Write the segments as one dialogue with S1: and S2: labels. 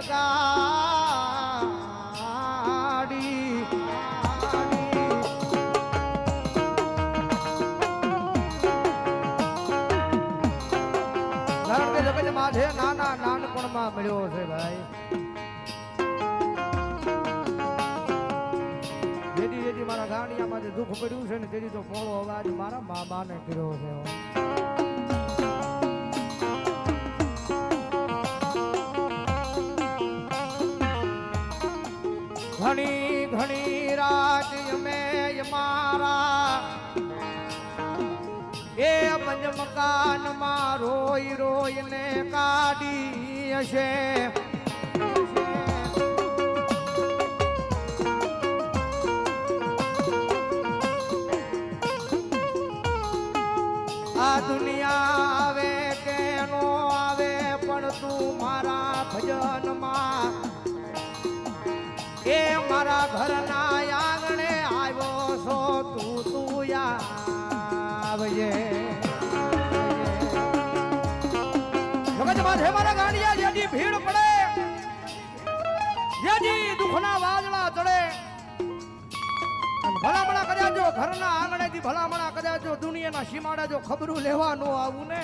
S1: ગાડી કારણ કે જગતમાં છે નાના નાનપણમાં મળ્યો છે ભાઈ. જેથી મારા ગાંડિયામાં જે દુઃખ પડ્યું છે ને તેથી તો મોળો અવાજ મારા મામાને કર્યો છે. ઘણી ઘણી રાત અમે મારા એ મંજ મકાનમાં રોઈ રોઈને કાઢી હશે. આ દુનિયા આવે કે નો આવે પણ તું મારા ભજનમાં એ મારા ઘરના આંગણે આવ્યો છો તું આવજે. જગતમાં છે મારા ગાંડિયા જેથી ભીડ પડે જેથી દુઃખના વાદળા ચડે ભલામણા કર્યા જો ઘરના આંગણેથી ભલામણા કર્યા જો દુનિયાના સીમાડા જો ખબરું લેવાનું આવું ને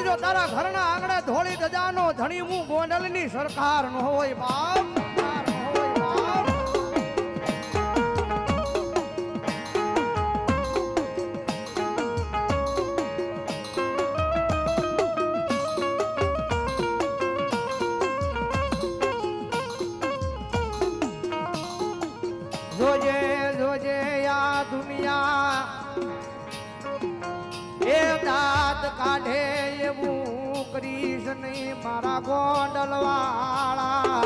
S1: જો તારા ઘરના આંગણે ધોળી ધજાનો ધણી હું ગોંડલની સરકાર નો હોય બાપ. જોજે જોજે આ દુનિયા એ દાંત કાઢે એવું કરીશ નહીં મારા ગોંડલ વાળા.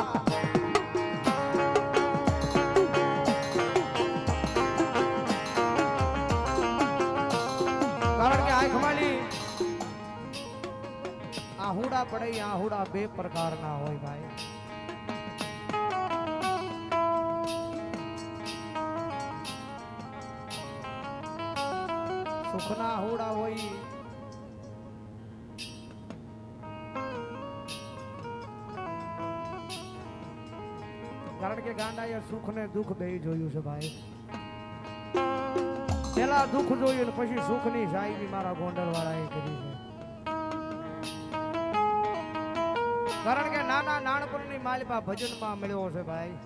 S1: કારણ કે આંખમાલી આહુડા પડે આહુડા બે પ્રકારના હોય ભાઈ. સુખના હોડા હોય કારણ કે ગાંડાએ સુખ ને દુઃખ બે જોયું છે ભાઈ. પેલા દુઃખ જોયું ને પછી સુખ ની સાહેબી મારા ગોંડલ વાળાએ કરી છે. કારણ કે નાના નાનપણની માલિપા ભજનમાં મળ્યો છે ભાઈ.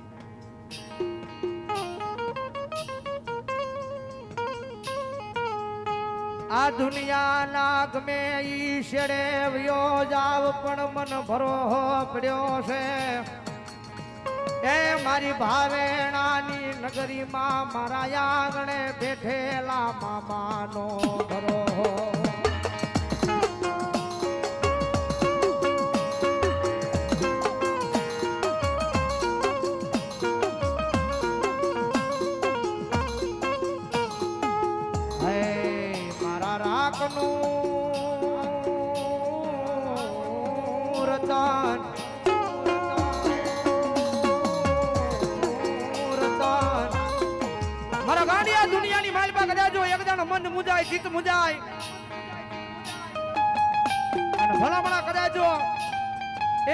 S1: આ દુનિયાના ગમે ઈ શેડે વ્યો જાવ પણ મન ભરો પડ્યો છે એ મારી ભાવેણાની નગરીમાં મારા આંગણે બેઠેલા મામાનો ભરો. મારા ગાંડિયા દુનિયાની માલપા કદાચ જો એક જણ મન મુજાય ચિત્ત મુજાય અને ભલામણા કદાચ જો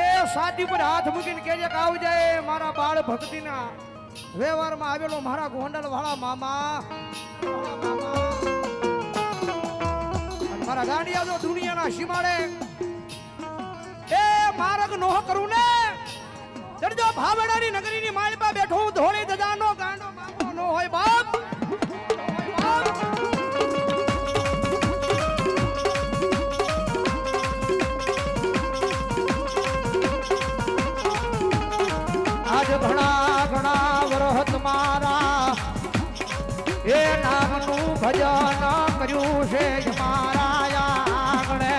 S1: એ સાદી પર હાથ મૂકીને કેજે કે આવી જાય મારા બાળ ભક્તિના વ્યવહારમાં આવેલો મારા ગોંડલ વાળા મામા. મારા ગાંડિયા જો દુનિયાના સીમાડે એ માર્ગ નો કરું ને જડજો ભાવડાની નગરીની માલપા બેઠો હું ધોળી ધજાનો ગાંડો મામો નો હોય બાપ. આજ ઘણા ઘણા વરહત મારા એ નામનું ભજન કર્યું છે મારા આંગણે.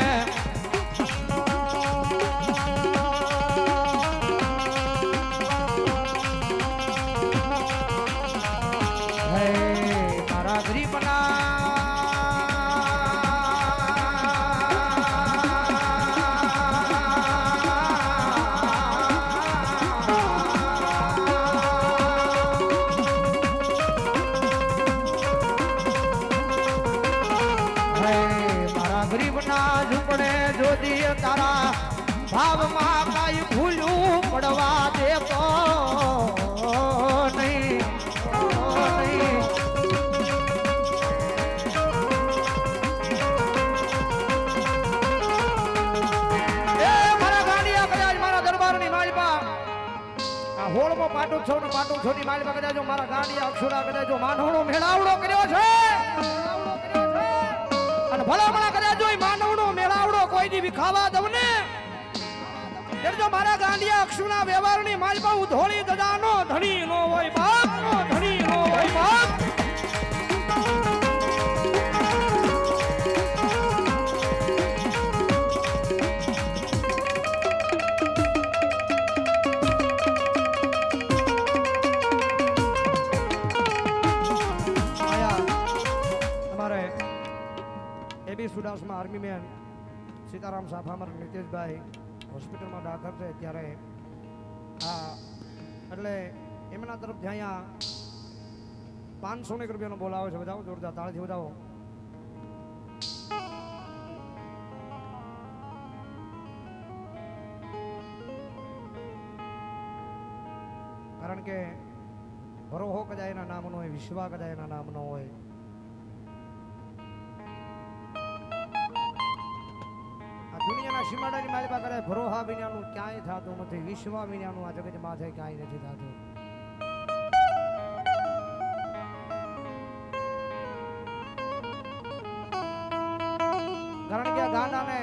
S1: મારા ગરીબના ગરીબના ઝૂંપડે જોદી તારા ભાવમાં કાંઈ ભૂલું પડવા દેતો નહીં. હોળમાં પાટોત્સવ ને પાટોત્સવની માલિકા કદાચ મારા ગાંડિયા અક્ષુરા કદાચ માનવનો મેળાવડો કર્યો છે અને ભલામણા કદાચ માનવનો મેળાવડો કોઈ દી વિખાવા દઉં ને જો મારા ગાંડિયા અક્ષુના વ્યવહારની માલિકા હું ધોળી ગજાનો ધણી નો હોય બાપ, નો ધણી નો હોય બાપ. સુડાસમાં આર્મી મેન સીતારામ સાફામર નીતિશભાઈ હોસ્પિટલમાં દાખલ છે ત્યારે એટલે એમના તરફથી અહીંયા 500 રૂપિયાનો બોલાવે છે. બતાવો જોરદાર તાળીથી બતાવો. કારણ કે ભરોહો કદાચ એના નામનો હોય, વિશ્વા કદાચ એના નામનો હોય. દુનિયાના સીમાડાની માલિકા કરે ભરોહા વિનાનું ક્યાંય થતું નથી, વિશ્વા વિનાનું આ જગત માથે ક્યાંય નથી થતું. કારણ કે આ ગાંડાને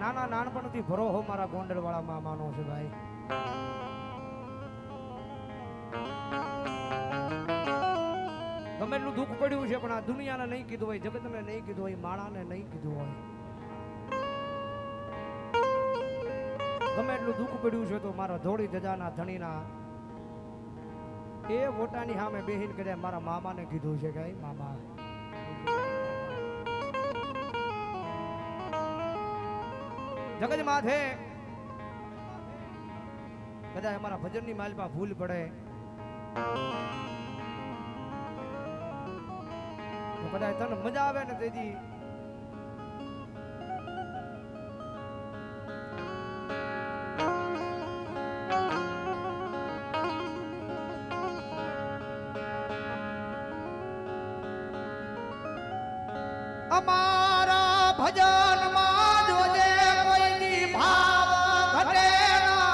S1: નાના નાનપણથી ભરોહો મારા ગોંડલ વાળા મામાનો છે ભાઈ. ગમે એટલું દુઃખ પડ્યું છે પણ આ દુનિયાને નહીં કીધું હોય, જગતને નહીં કીધું હોય, માણાને નહીં કીધું હોય. ગમે એટલું દુઃખ પડ્યું છે તો મારા ધોળી ધજાના ધણીના એ વોટાની સામે બેહીન કરે મારા મામાને કીધું છે કે મામા જગત માથે કદાચ અમારા ભજનની માલમાં ભૂલ પડે તો કદાચ તને મજા આવે ને તેથી અમારા ભજનમાં જોજે કોઈની ભાવ ઘટે ના.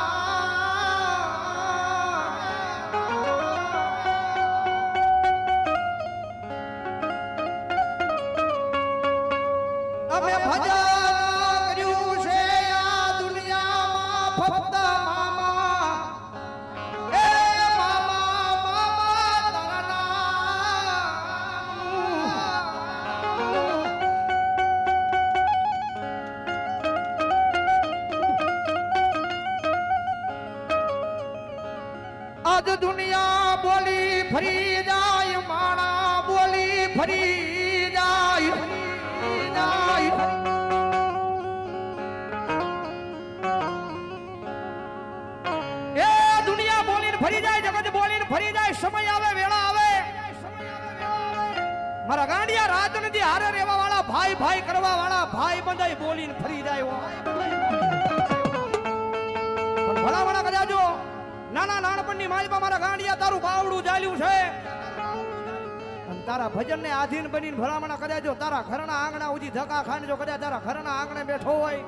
S1: અમે ભજન કર્યું છે આ દુનિયામાં ફક્ત મામા, એ મામા મામા તારા આજ દુનિયા બોલી ફરી જાય, માણા બોલી ફરી જાય. એ દુનિયા બોલીને ફરી જાય, જગત બોલીને ફરી જાય. સમય આવે વેળા આવે મારા ગાંડિયા રાજનીતિ હારે રહેવા વાળા, ભાઈ ભાઈ કરવા વાળા ભાઈ બંધાઈ બોલીને ફરી જાય. ભલામણા કદાજો નાના નાનપણની માલમાં મારા ગાંડિયા તારું બાવડું ચાલ્યું છે અને તારા ભજન ને આધીન બનીને ભલામણા કદાજો તારા ઘરના આંગણા ઉજી ધક્કા ખાને જો કદાચ તારા ઘરના આંગણે બેઠો હોય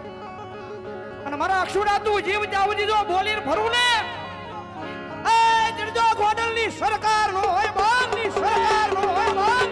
S1: અને મારા અક્ષુડા તું જીવ જાવજી જો બોલીને ફરું ને એ જડજો ગોડલની સરકાર નો હોય, બાપની સરકાર નો હોય બાપ.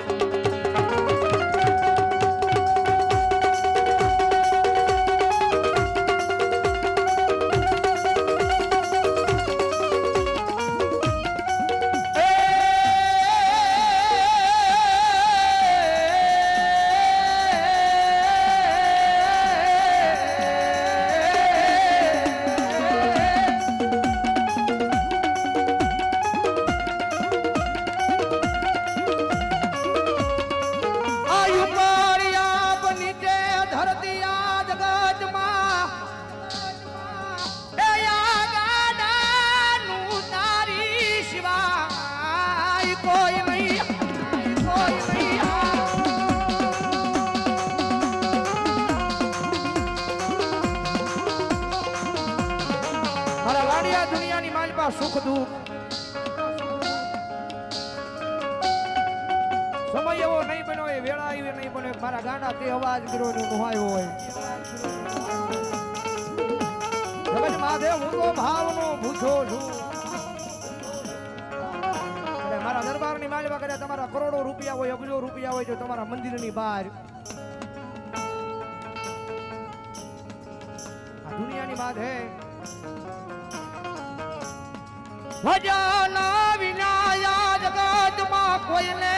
S1: બધા સુખ દુઃખ સમય એવો નહીં બન્યો એ વેળા એવી નહીં બન્યો મારા ગાંડા તે અવાજ કર્યો ને નુહાયો હોય જગત માધે હું તો ભાવનો ભૂખો છું મારા દરબારની માલિકા કર્યા તમારા કરોડો રૂપિયા હોય અબજો રૂપિયા હોય તો તમારા મંદિરની બહાર આ દુનિયાની વાત હે ભજન વિના જગતમાં કોઈને